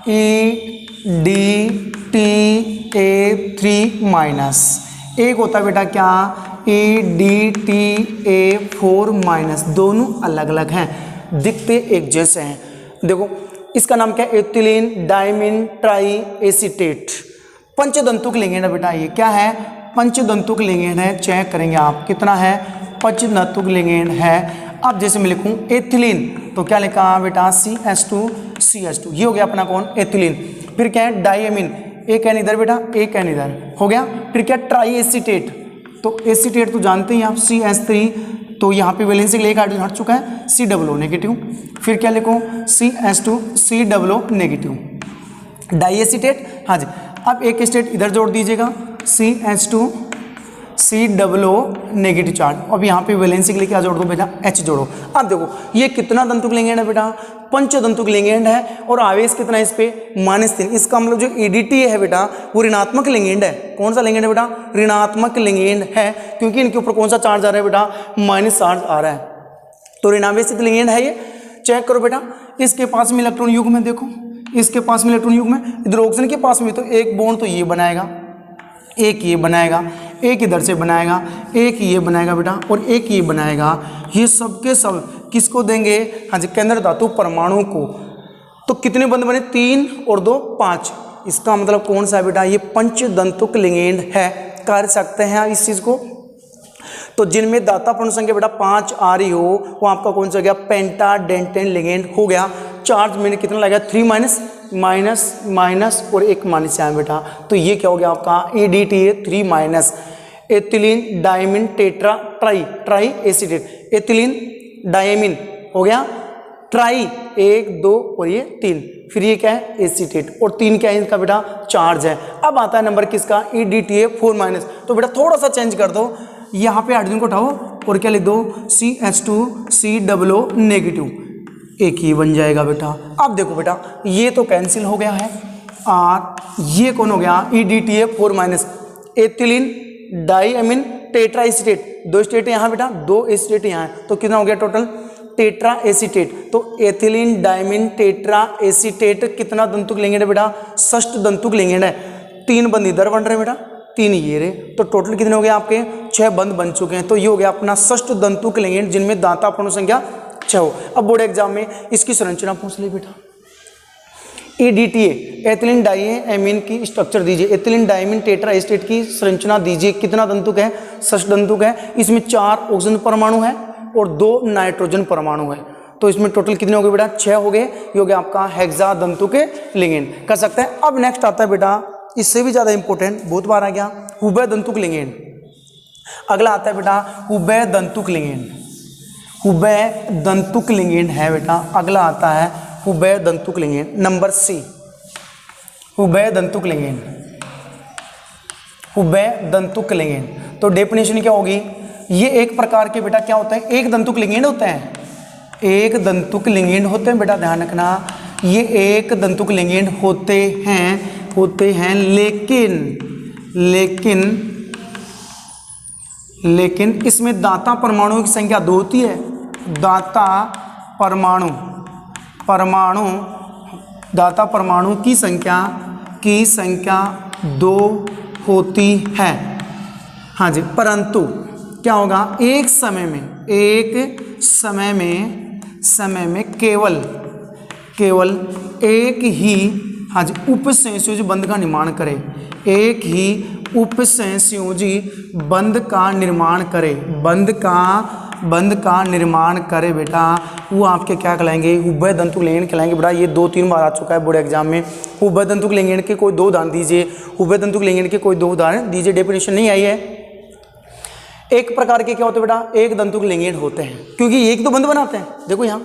EDTA3 माइनस, एक होता है बेटा क्या, EDTA4 माइनस, दोनों अलग अलग हैं, दिखते एक जैसे हैं। देखो इसका नाम क्या है, एथिलीन डाइमीन ट्राई एसीटेट, पंचदंतुक लिंगेंड है बेटा। ये क्या है, पंचदंतुक लिंगेंड है। चेक करेंगे आप कितना है, पंचदंतुक लिंगेंड है। अब जैसे मैं लिखूं एथिलीन तो क्या लिखा बेटा, CH2, ये हो गया अपना कौन, एथिलीन। फिर क्या है, डाइएमीन, एक एन इधर बेटा, एक एन इधर, हो गया। फिर क्या, ट्राई एसीटेट, तो एसीटेट तो जानते हैं आप, CH3, तो यहाँ पे वैलेंसी के लिए एक हाइड्रोजन हट चुका है, COO नेगेटिव। फिर क्या लिखूं, CH2 COO negative, die acetate. हाँ जी, अब एक स्टेट इधर जोड़ दीजिएगा, CH2 COO नेगेटिव चार्ज। अब यहाँ पे वैलेंसी के लिए क्या जोड़ दो बेटा, H जोड़ो। अब देखो ये कितना दंतुक लिंगेंड है बेटा, पंचदंतुक लिंगेंड है, और आवेश कितना है इस पे, -3। इसका मतलब जो EDTA है बेटा वो ऋणात्मक लिंगेंड है। कौन सा लिंगेंड है बेटा, ऋणात्मक लिंगेंड है, क्योंकि इनके ऊपर कौन सा चार्ज आ रहा है बेटा, माइनस चार्ज आ रहा है, तो ऋणावेशित लिंगेंड है ये। चेक करो बेटा, इसके पास में इलेक्ट्रॉन युग्म है, देखो इसके पास में इलेक्ट्रॉन युग्म है, इधर ऑक्सीजन के पास में, तो एक बॉन्ड तो ये बनाएगा, एक ये बनाएगा, एक इधर से बनाएगा, एक ये बनाएगा बेटा, और एक ये बनाएगा। ये सब के सब किसको देंगे, हाँ जी, केंद्र धातु परमाणु को। तो कितने बंद बने, 3 और 2 5। इसका मतलब कौन सा है बेटा, ये पंचदंतुक लिंगेंड है। कर सकते हैं इस चीज को। तो जिनमें दाता परमाणु संख्या बेटा 5 आ रही हो वो आपका कौन सा हो गया, पेंटाडेंटेन लिंगेंड हो गया। चार्ज मैंने कितना लगा, 3 माइनस और एक माइनस यहाँ बेटा, तो ये क्या हो गया आपका, EDTA3 minus, ethylene diamine tetra try acetate, ethylene diamine हो गया, ट्राई 1 2 और ये 3, फिर ये क्या है, एसीटेट, और 3 क्या है इनका बेटा, चार्ज है। अब आता है नंबर किसका, EDTA4 माइनस। तो बेटा थोड़ा सा चेंज कर दो, यहाँ पे हाइड्रोजन को उठाओ और क्या लिख दो, CH2 COO नेगेटिव, एक ही बन जाएगा बेटा। अब देखो बेटा ये तो कैंसिल हो गया है, और ये कौन हो गया, EDTA4 minus, ethylene diamine tetra acetate, 2 state यहाँ बेटा, 2 एसीटेट यहाँ है, तो कितना हो गया टोटल, टेट्रा एसीटेट। तो एथिलीन डाइमीन टेट्रा एसीटेट कितना दंतुक लिंगेंड है बेटा, षष्ठ दंतुक लिंगेंड है। 3 बंद इधर बन रहे बेटा, 3 ये रहे, तो टोटल कितने हो गए आपके, 6 बंद बन चुके हैं। तो ये हो गया अपना षष्ठ दंतुक लिंगेंड जिनमें दाता परमाणु संख्या 6 हो। अब बोर्ड एग्जाम में इसकी संरचना पूछ ली बेटा, EDTA एथिलीन डाइएमीन की स्ट्रक्चर दीजिए, एथिलीन डाइमीन टेट्रा एसीटेट की संरचना दीजिए, कितना दंतुक है, षष्ठ दंतुक है। इसमें 4 ऑक्सीजन परमाणु है और 2 नाइट्रोजन परमाणु है, तो इसमें टोटल कितने हो गए बेटा, 6 हो गए। ये हो गया आपका हेक्सा दंतुक लिंगेंड, कर सकते हैं। अब नेक्स्ट आता है बेटा, इससे भी ज्यादा इंपॉर्टेंट, बहुत बार आ गया, उभय दंतुक लिंगेंड। अगला आता है बेटा उभय दंतुक लिंगेंड, उभय दंतुक लिंगेंड है बेटा। अगला आता है उभय दंतुक लिंगेंड, नंबर C, उभय दंतुक लिंगेंड, उभय दंतुक लिंगेंड। तो डेफिनेशन क्या होगी, ये एक प्रकार के बेटा क्या होता है, एक दंतुक लिंगेंड होते हैं, एक दंतुक लिंगेंड होते हैं बेटा, ध्यान रखना, ये एक दंतुक लिंगेंड होते हैं, लेकिन इसमें दाता परमाणु की संख्या 2 होती है। दाता परमाणु दाता परमाणु की संख्या 2 होती है। हाँ जी, परंतु क्या होगा, एक समय में केवल एक ही, हाँ जी, उपसंयोजी बंध का निर्माण करे, एक ही उपसंयोजी बंध का निर्माण करे, बंध का निर्माण करे बेटा, वो आपके क्या कहलाएंगे, उभय दंतुक लिंगेंड कहलाएंगे बेटा। ये 2-3 बार आ चुका है बोर्ड एग्जाम में। उभय दंतुक लिंगेंड के कोई 2 उदाहरण दीजिए, उभय दंतुक लिंगेंड के कोई 2 उदाहरण दीजिए। डेफिनेशन नहीं आई है। एक प्रकार के क्या होते हैं बेटा, एक दंतुक लिंगेंड होते हैं, क्योंकि एक तो बंध बनाते हैं, देखो यहाँ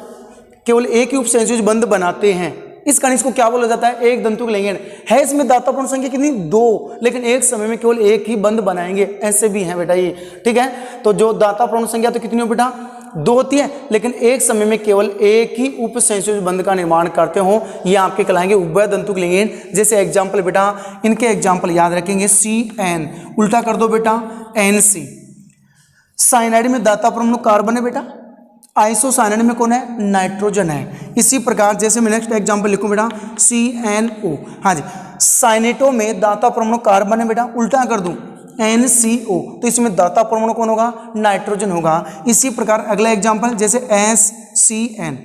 केवल एक ही उपसंयोजी बंध बनाते हैं, इस कारण इसको क्या बोला जाता है, एक दंतुक लिंगेंड है। इसमें दाता परमाणु संख्या कितनी, 2, लेकिन एक समय में केवल एक ही बंध बनाएंगे, ऐसे भी हैं बेटा ये, ठीक है। तो जो दाता परमाणु संख्या तो कितनी हो बेटा, 2 होती है, लेकिन एक समय में केवल एक ही उपसंयोजी बंध का निर्माण करते हो, ये आपके कहलाएंगे उभय दंतुक लिंगेंड। जैसे एग्जाम्पल बेटा, इनके एग्जाम्पल याद रखेंगे, CN उल्टा कर दो बेटा NC, साइनाइड में दाता परमाणु कार्बन है बेटा, आइसोसाइनाइड में कौन है, नाइट्रोजन है। इसी प्रकार जैसे मैं नेक्स्ट एग्जांपल लिखूं बेटा CNO, हाँ जी, साइनेटो में दाता परमाणु कार्बन है बेटा, उल्टा कर दूं NCO, तो इसमें दाता परमाणु कौन होगा, नाइट्रोजन होगा। इसी प्रकार अगला एग्जांपल जैसे SCN,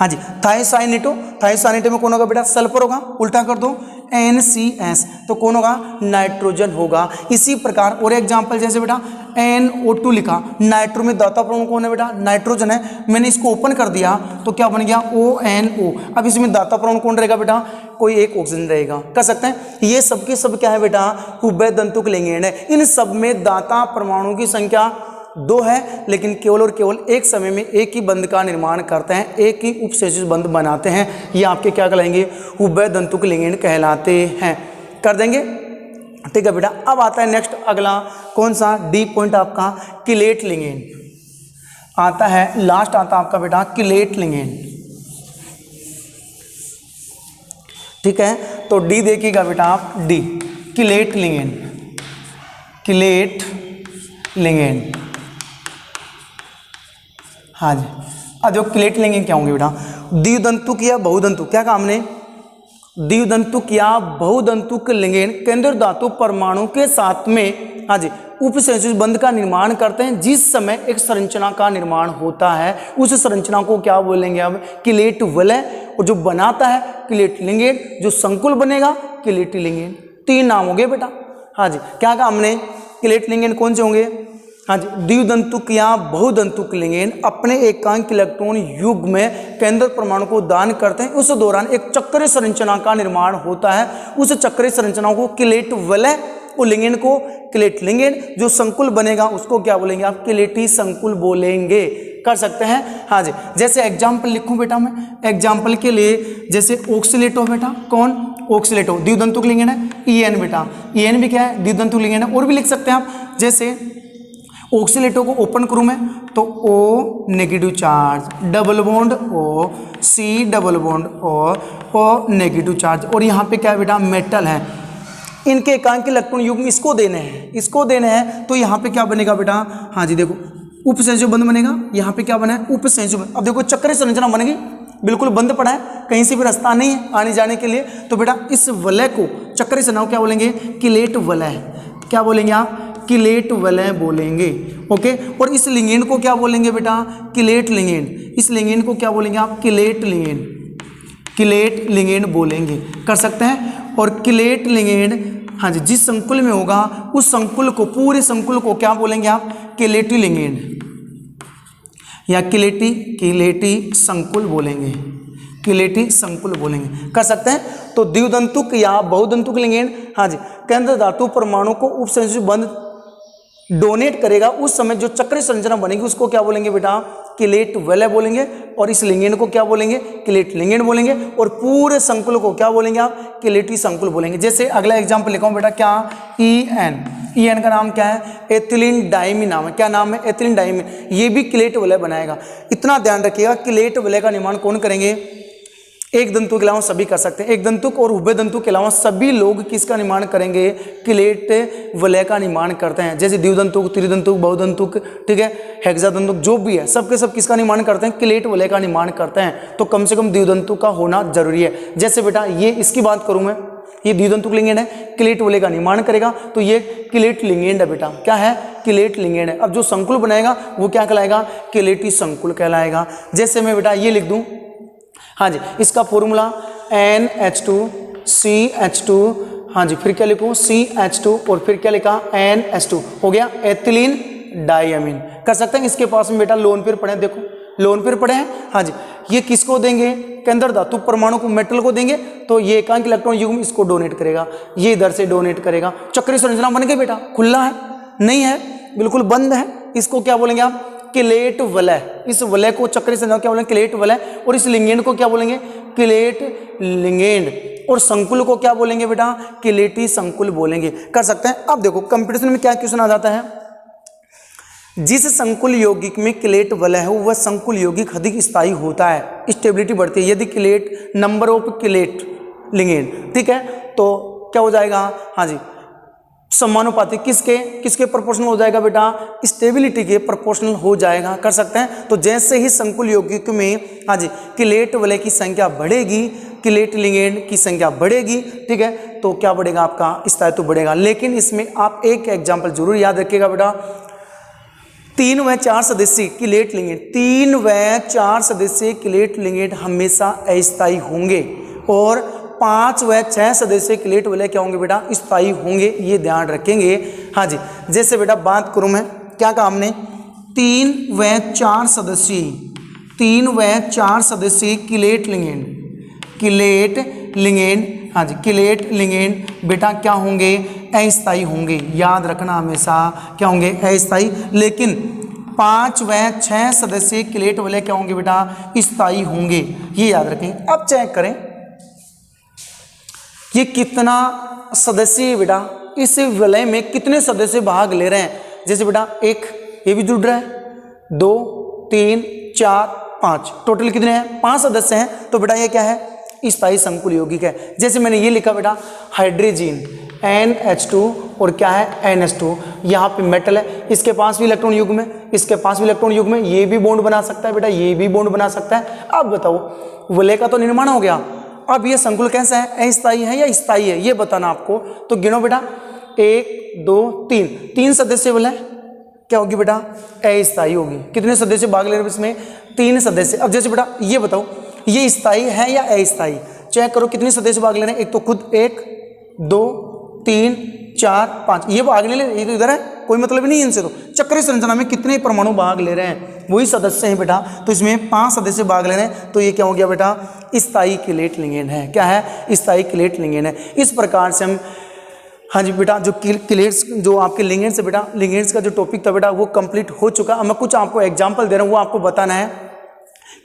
हाँ जी, थायोसाइनेटो में कौन होगा बेटा, सल्फर होगा, उल्टा कर दो NCS, तो कौन होगा, नाइट्रोजन होगा। इसी प्रकार और एग्जांपल जैसे बेटा NO2 लिखा, नाइट्रो में दाता परमाणु कौन है बेटा, नाइट्रोजन है, मैंने इसको ओपन कर दिया तो क्या बन गया ONO। अब इसमें दाता परमाणु कौन रहेगा बेटा, कोई एक ऑक्सीजन रहेगा। कर सकते हैं, ये सबके सब क्या है बेटा, उभयदंतुक लिंगेंड है। इन सब में दाता परमाणु की संख्या 2 है, लेकिन केवल और केवल एक समय में एक ही बंध का निर्माण करते हैं, एक ही उपसंयोजित बंध बनाते हैं। ये आपके क्या कहलाएंगे, उभयदंतुक लिंगेंड कहलाते हैं। कर देंगे, ठीक है बेटा। अब आता है नेक्स्ट अगला कौन सा, डी पॉइंट आपका किलेट लिंगेंड आता है, लास्ट आता है आपका बेटा किलेट लिंगेंड, ठीक है। तो डी देखिएगा बेटा आप, डी किलेट लिंगेंड, किलेट लिंगेंड, हाँ जी। अब जो किलेट लिंगेंड क्या होंगे बेटा, द्विदंतुक या बहुदंतुक, क्या काम ने, द्विदंतुक या बहुदंतुक लिंगेंड केंद्र धातु परमाणु के साथ में, हाँ जी, उपसंयोजित बंध का निर्माण करते हैं। जिस समय एक संरचना का निर्माण होता है उस संरचना को क्या बोलेंगे अब, किलेट वलय, और जो बनाता है किलेट लिंगेंड, जो संकुल बनेगा किलेट लिंगेंड। 3 नाम हो गए बेटा, हाँ जी। क्या कहा हमने, किलेट लिंगेंड कौन से होंगे, हाँ जी, द्विदंतुक या बहुदंतुक लिंगेंड अपने एकांक इलेक्ट्रॉन युग्म में केंद्र परमाणु को दान करते हैं। उस दौरान एक चक्रीय संरचना का निर्माण होता है, उस चक्रीय संरचना को किलेट वलय, और लिंगेंड को किलेट लिंगेंड, जो संकुल बनेगा उसको क्या बोलेंगे आप, किलेटी संकुल बोलेंगे। कर सकते हैं, हाँ जी। जैसे एग्जाम्पल लिखूं बेटा मैं, एग्जाम्पल के लिए जैसे ऑक्सीलेटो बेटा, कौन, ऑक्सीलेटो द्विदंतुक लिंगेंड है, EN बेटा, EN भी क्या है, द्विदंतुक लिंगेंड है। और भी लिख सकते हैं आप, जैसे ऑक्सीलेटो को ओपन करूं मैं तो O negative charge, double bond O, C double bond O negative charge, और यहाँ पे क्या है बेटा, मेटल है। इनके एकांक इलेक्ट्रॉन युग्म इसको देने हैं, इसको देने हैं, तो यहाँ पे क्या बनेगा बेटा, हाँ जी देखो उपसंयोजक बंध बनेगा। यहाँ पे क्या बना है, उपसंयोजक बंध। अब देखो चक्रीय संरचना बनेगी, बिल्कुल बंद पड़ा है, कहीं से भी रास्ता नहीं है आने जाने के लिए, तो बेटा इस वलय को, चक्रीय संरचना को क्या बोलेंगे, किलेट वलय। क्या बोलेंगे आप, किलेट वलय बोलेंगे, ओके। और इस लिंगेंड को क्या बोलेंगे बेटा, किलेट लिंगेंड। इस लिंगेंड को क्या बोलेंगे आप, किलेट लिंगेंड, किलेट लिंगेंड बोलेंगे। कर सकते हैं। और किलेट लिंगेंड, हाँ जी, जिस संकुल में होगा उस संकुल को, पूरे संकुल को क्या बोलेंगे आप, किलेटी लिंगेंड या किलेटी संकुल बोलेंगे, किलेटी संकुल बोलेंगे। कर सकते हैं। तो द्विदंतुक या बहुदंतुक लिंगेंड, हाँ जी, केंद्र धातु परमाणु को उपसंयोजित बंध डोनेट करेगा, उस समय जो चक्रीय संरचना बनेगी उसको क्या बोलेंगे बेटा, किलेट वलय बोलेंगे। और इस लिंगेंड को क्या बोलेंगे, किलेट लिंगेंड बोलेंगे। और पूरे संकुल को क्या बोलेंगे आप, किलेटी संकुल बोलेंगे। जैसे अगला एग्जांपल लिखा हूं बेटा, क्या, EN का नाम क्या है, एथिलीन डाइमीन नाम है। क्या नाम है, एथिलीन डाइमीन। ये भी किलेट वलय बनाएगा। इतना ध्यान रखिएगा, किलेट वलय का निर्माण कौन करेंगे, एक दंतुक के अलावा सभी कर सकते हैं। एक दंतुक और उभय दंतुक के अलावा सभी लोग किसका निर्माण करेंगे, किलेट वलय का निर्माण करते हैं। जैसे द्विदंतुक, त्रिदंतुक, बहुदंतुक, ठीक है, हेक्सादंतुक, जो भी है सबके सब किसका निर्माण करते हैं, किलेट वलय का निर्माण करते हैं। तो कम से कम द्विदंतुक का होना जरूरी है। जैसे बेटा ये इसकी बात करूं मैं, ये द्विदंतुक लिंगेंड है, किलेट वलय का निर्माण करेगा, तो ये किलेट लिंगेंड है बेटा। क्या है, किलेट लिंगेंड है। अब जो संकुल बनाएगा वो क्या कहलाएगा, किलेटी संकुल कहलाएगा। जैसे मैं बेटा ये लिख दूं, हाँ जी, इसका फॉर्मूला NH2CH2, हाँ जी, फिर क्या लिखूं, CH2, और फिर क्या लिखा, NH2, हो गया एथिलीन डाइमीन। कर सकते हैं। इसके पास में बेटा लोन पेयर पड़े हैं, देखो लोन पेयर पड़े हैं, हाँ जी। ये किसको देंगे, केंद्र धातु परमाणु को, मेटल को देंगे, तो ये एकांक इलेक्ट्रॉन युग्म इसको डोनेट करेगा, ये इधर से डोनेट करेगा। चक्रीय संरचना बन गई बेटा, खुला है, नहीं है, बिल्कुल बंद है। इसको क्या बोलेंगे आप, किलेट वलय। इस वलय को चक्रीय संरचना क्या बोलेंगे, किलेट वलय। और इस लिंगेंड को क्या बोलेंगे, किलेट लिंगेंड। और संकुल को क्या बोलेंगे बेटा, किलेटी संकुल बोलेंगे। कर सकते हैं। अब देखो कंपटीशन में क्या क्वेश्चन आ जाता है, जिस संकुल यौगिक में किलेट वलय है वह संकुल यौगिक अधिक स्थायी होता है, स्टेबिलिटी बढ़ती है। यदि किलेट, नंबर ऑफ किलेट लिंगेंड, ठीक है, तो क्या हो जाएगा, हाँ जी, समानुपातिक किसके किसके प्रोपोर्शनल हो जाएगा बेटा, स्टेबिलिटी के प्रोपोर्शनल हो जाएगा। कर सकते हैं। तो जैसे ही संकुल यौगिक में हाँ जी किलेट वलय की संख्या बढ़ेगी, किलेट लिगेंड की संख्या बढ़ेगी, ठीक है, तो क्या बढ़ेगा आपका स्थायित्व बढ़ेगा। लेकिन इसमें आप एक एग्जाम्पल जरूर याद रखिएगा बेटा, 3 व 4 सदस्यीय किलेट लिगेंड, 3 व 4 सदस्यीय किलेट लिगेंड हमेशा अस्थायी होंगे और 5 व 6 सदस्यीय किलेट वलय क्या होंगे बेटा, स्थायी होंगे। ये ध्यान रखेंगे। हाँ जी, जैसे बेटा बात करूं मैं, क्या कहा हमने, 3 व 4 सदस्यीय, 3 व 4 सदस्यीय किलेट लिगेंड, किलेट लिगेंड, हाँ जी किलेट लिगेंड बेटा क्या होंगे, अस्थायी होंगे। याद रखना हमेशा क्या होंगे, अस्थायी। लेकिन 5 व 6 सदस्यीय किलेट वलय क्या होंगे बेटा, स्थायी होंगे। ये याद रखें। अब चेक करें ये कितना सदस्य है बेटा, इस वलय में कितने सदस्य भाग ले रहे हैं। जैसे बेटा एक ये भी जुड़ रहा है, 2 3 4 5, टोटल कितने हैं, 5 सदस्य हैं। तो बेटा ये क्या है, स्थायी संकुल यौगिक है। जैसे मैंने ये लिखा बेटा हाइड्रोजन NH2 और क्या है NH2, यहाँ पे मेटल है, इसके पास भी इलेक्ट्रॉन युग्म है, इसके पास भी इलेक्ट्रॉन युग्म है, ये भी बॉन्ड बना सकता है बेटा, ये भी बॉन्ड बना सकता है। अब बताओ वलय का तो निर्माण हो गया, अब ये संकुल कैसा है, अस्थायी है या स्थायी है, ये बताना आपको। तो गिनो बेटा 1 2 3, 3 सदस्य वलय क्या होगी बेटा, अस्थायी होगी। कितने सदस्य भाग ले रहे हैं इसमें, 3 सदस्य। अब जैसे बेटा ये बताओ ये स्थायी है या अस्थायी, चेक करो कितने सदस्य भाग ले रहे हैं। एक तो खुद 1 2 3 4 5, ये भाग ले, ये तो इधर है, कोई मतलब ही नहीं इनसे। तो चक्रीय संरचना में कितने परमाणु भाग ले रहे हैं, वही सदस्य हैं बेटा। तो इसमें 5 सदस्य भाग ले रहे हैं, तो ये क्या हो गया बेटा, स्थायी किलेट लिगेंड है। क्या है, स्थायी किलेट लिगेंड है। इस प्रकार से हम हाँ जी बेटा जो किलेट्स जो आपके लिगेंड्स है बेटा, लिगेंड्स का जो टॉपिक था बेटा वो कंप्लीट हो चुका। अब मैं कुछ आपको एग्जाम्पल दे रहा हूँ, वो आपको बताना है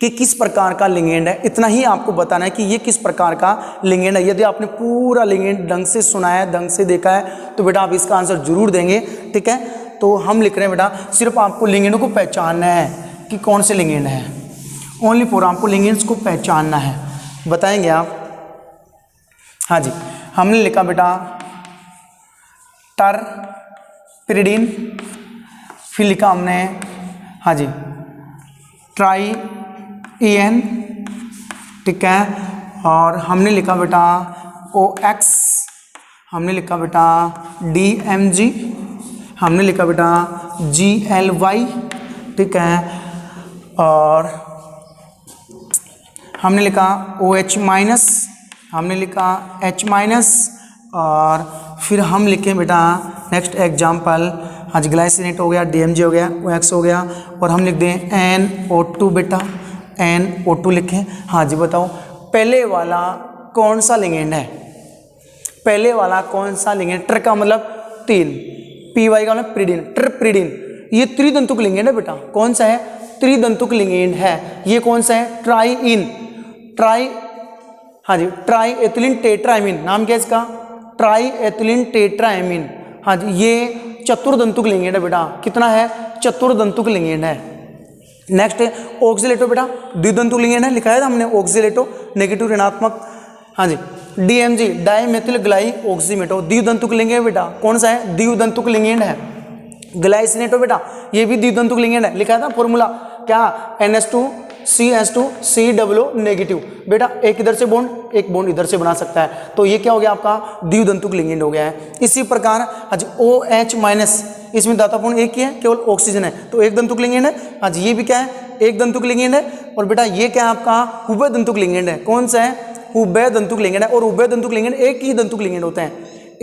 कि किस प्रकार का लिगेंड है। इतना ही आपको बताना है कि ये किस प्रकार का लिगेंड है। यदि आपने पूरा लिगेंड ढंग से सुना है, ढंग से देखा है, तो बेटा आप इसका आंसर जरूर देंगे, ठीक है। तो हम लिख रहे हैं बेटा, सिर्फ आपको लिगेंडों को पहचानना है कि कौन से लिगेंड है, ओनली फॉर आपको लिगेंड्स को पहचानना है। बताएंगे आप। हाँ जी, हमने लिखा बेटा टरपिरिडिन, फिर लिखा हमने हाँ जी ट्राई-EN, ठीक है, और हमने लिखा बेटा OX, हमने लिखा बेटा DMG, हमने लिखा बेटा GLY, ठीक है, और हमने लिखा OH-, हमने लिखा H-, और फिर हम लिखें बेटा नेक्स्ट एग्जाम्पल, हाँ जी ग्लाइसिनेट हो गया, DMG हो गया, OX हो गया, और हम लिख दें NO2 बेटा, NO2 लिखें। हाँ जी बताओ पहले वाला कौन सा लिगेंड है, पहले वाला कौन सा लिगेंड, ट्र का मतलब 3, PY का मतलब प्रिडिन, ट्रपिरिडिन, ये त्रिदंतुक लिगेंड है बेटा। कौन सा है, त्रिदंतुक लिगेंड है। ये कौन सा है, ट्राई-IN, हाँ जी ट्राई एथिलीन टेट्राएमीन, नाम क्या है इसका, ट्राई एथिलीन टेट्राएमीन। हाँ जी ये चतुर्दंतुक लिगेंड है बेटा। कितना है, चतुर्दंतुक लिगेंड है। नेक्स्ट है ऑक्सीलेटो बेटा, द्विदंतुक लिगेंड है, लिखा है हमने ऑक्सीलेटो, नेगेटिव ऋणात्मक। हाँ जी DMG डाइमेथिल ग्लाई ऑक्सीमेटो, द्विदंतुक लिगेंड बेटा। कौन सा है, द्विदंतुक लिगेंड है। ग्लाइसिनेटो बेटा, ये भी द्विदंतुक लिगेंड है, लिखा था फॉर्मूला क्या, NH2 CH2 COO नेगेटिव बेटा, एक इधर से बॉन्ड एक बॉन्ड इधर से बना सकता है, तो ये क्या हो गया आपका द्विदंतुक लिगेंड हो गया है। इसी प्रकार आज OH-, इसमें दातापूर्ण एक ही है, केवल ऑक्सीजन है, तो एक दंतुक लिगेंड है। आज ये भी क्या है, एक दंतुक लिगेंड है। और बेटा ये क्या है आपका उभय दंतुक लिगेंड है। कौन सा है, उभय दंतुक लिगेंड है। और उभय दंतुक लिगेंड एक ही दंतुक लिगेंड होते हैं,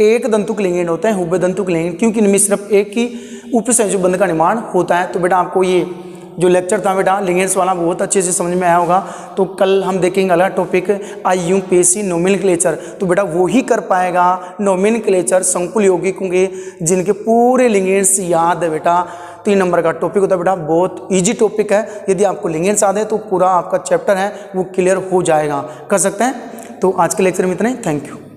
एक दंतुक लिगेंड होते हैं उभय दंतुक लिगेंड, क्योंकि इनमें सिर्फ एक ही उपसंयोजक बंध का निर्माण होता है। तो बेटा आपको ये जो लेक्चर था बेटा लिगेंड्स वाला बहुत अच्छे से समझ में आया होगा। तो कल हम देखेंगे अगला टॉपिक IUPAC नोमेनक्लेचर, तो बेटा वो ही कर पाएगा नोमेनक्लेचर संकुल यौगिकों के जिनके पूरे लिगेंड्स याद है बेटा। 3 नंबर का टॉपिक होता है बेटा, बहुत इजी टॉपिक है। यदि आपको लिगेंड्स याद है तो पूरा आपका चैप्टर है वो क्लियर हो जाएगा, कर सकते हैं। तो आज के लेक्चर में इतना ही, थैंक यू।